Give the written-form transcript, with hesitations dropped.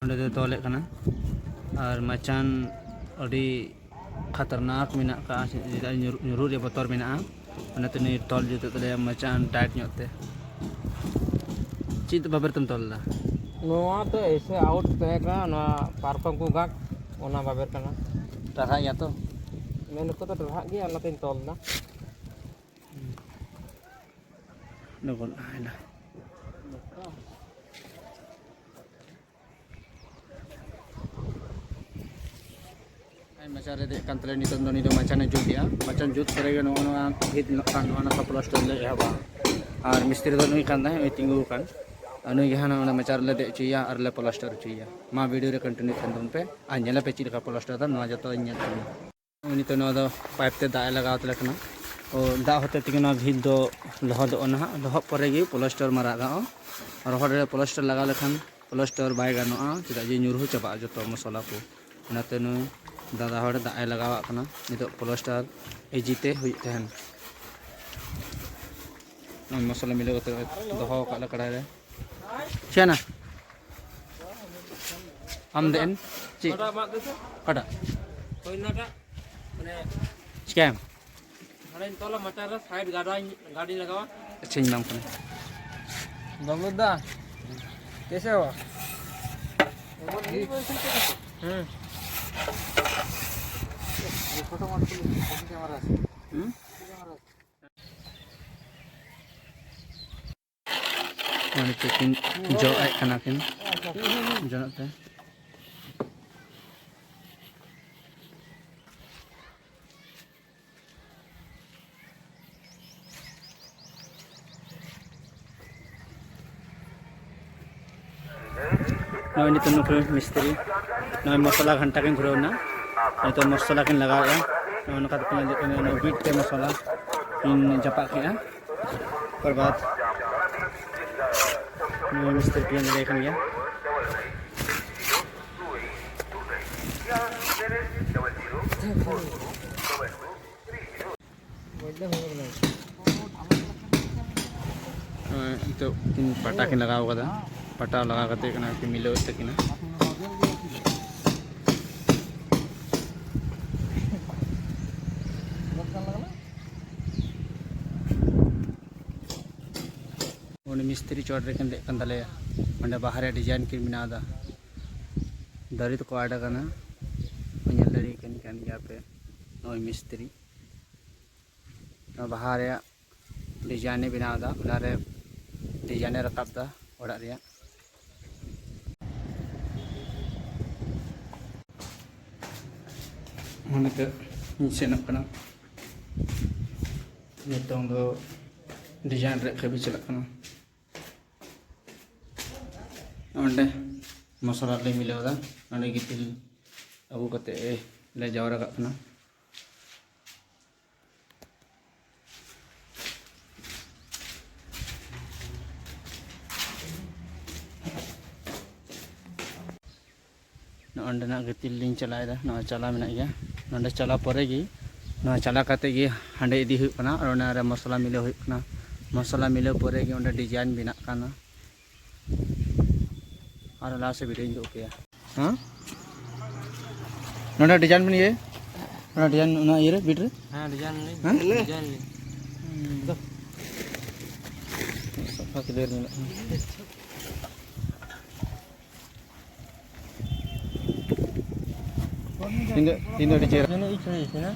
ᱚᱸᱰᱮ ᱫᱚ ᱛᱚᱞᱮᱫ ᱠᱟᱱᱟ ᱟᱨ ᱢᱟᱪᱟᱱ ᱟᱹᱰᱤ ᱠᱷᱟᱛᱟᱨᱱᱟᱠ ᱢᱮᱱᱟᱜ ᱠᱟᱜᱼᱟ ᱪᱮᱫᱟᱜ ᱧᱩᱨᱩᱜ ᱨᱮᱭᱟᱜ ᱵᱚᱛᱚᱨ ᱢᱮᱱᱟᱜᱼᱟ ᱚᱱᱟᱛᱮ ᱱᱩᱭ ᱛᱚᱞ ᱡᱩᱛᱩᱜ ᱛᱟᱞᱮᱭᱟ ᱢᱟᱪᱟᱱ ᱴᱟइट ᱧᱚᱜ ᱛᱮ ᱪᱮᱫ ᱵᱟᱵᱮᱨ ᱛᱮᱢ ᱛᱚᱞ ᱫᱟ नोआ तो ऐसे आउट तहेगा ना पारकम को गाक ओना बाबेर कना टाढ़ा गया तो मेन को तो डरहा गया अल्लाह तोल दा नगल आइला मचान रे देख तले नित मचान जुतिया मचान जुत करे हित नकान प्लास्टर ले एहबा और मिस्त्री दो नुई कान तिंगू कान नुई गहना मचार ले दे चुया और ले प्लास्टर चुया मा वीडियो रे कंटिन्यू खान पे आ नेला पे चिलका प्लास्टर दा नवा जतो नेल नित दो पाइप ते दाय लगाव तले कना और दा होते तिगे ना भीत दो लहद ओना लहब परे गे प्लास्टर मारागा और हर रे प्लास्टर लगा लेखान प्लास्टर बाय गानोआ चेदा जे ᱧᱩᱨᱦᱩ चाबा जतो मसला को नाते नुई दादा हर दाय लगावा कना नितो प्लास्टर एजीते हुई तहन मसला मिले गते दोहो काला कड़ाई रे छेना हम देन ची कटा कोई नाटा माने स्कैम हने तोला मचार साइड गाड़ी लगावा अच्छे नाम कने दमदा कैसे हुआ ये फोटो मार के फोटो कैमरा माने किन जो आय कना किन जनते नय नित नुखरे मिस्त्री नय मसाला घंटा किन घुरौना नित मसाला किन लगाया नका किन बीट ते मसाला किन जपा किया और बाद मिस्त्री किन देखन गया तो किन पटा किन लगाव कदा पटा लगा करते कना कि मिलो ते किना ओने मिस्त्री चोट रे दे कन दले ओंडे बाहर डिजाइन किन बिना दा दरी तो को आडा कना ओने लड़ी किन कान गया पे नोय मिस्त्री बाहर डिजाइन बिना दा ओनारे डिजाइन रकाब दा ओड़ा रे मनते सेनक कना नितों दो डिजाइन रे खबी चलक कना ओंडे मसाला ले मिलावदा ओंडे गितिल अगु कते ले जावरा कना नोंडना गितिल लिंग चलायदा न चला मेना गया नोंडे चला परे गी न चला कते गी हांडे इदी हुई कना और ओना रे मसाला मिले हुई कना मसाला मिले परे गी ओंडे डिजाइन बिना कना और ला से वीडियो दो किया हां नोंडे डिजाइन बन ये ओना डिजाइन ओना ये रे बीट रे हां डिजाइन नहीं डिजाइन नहीं दो सफा क्लियर नहीं तीन D chair ini ikan ini ना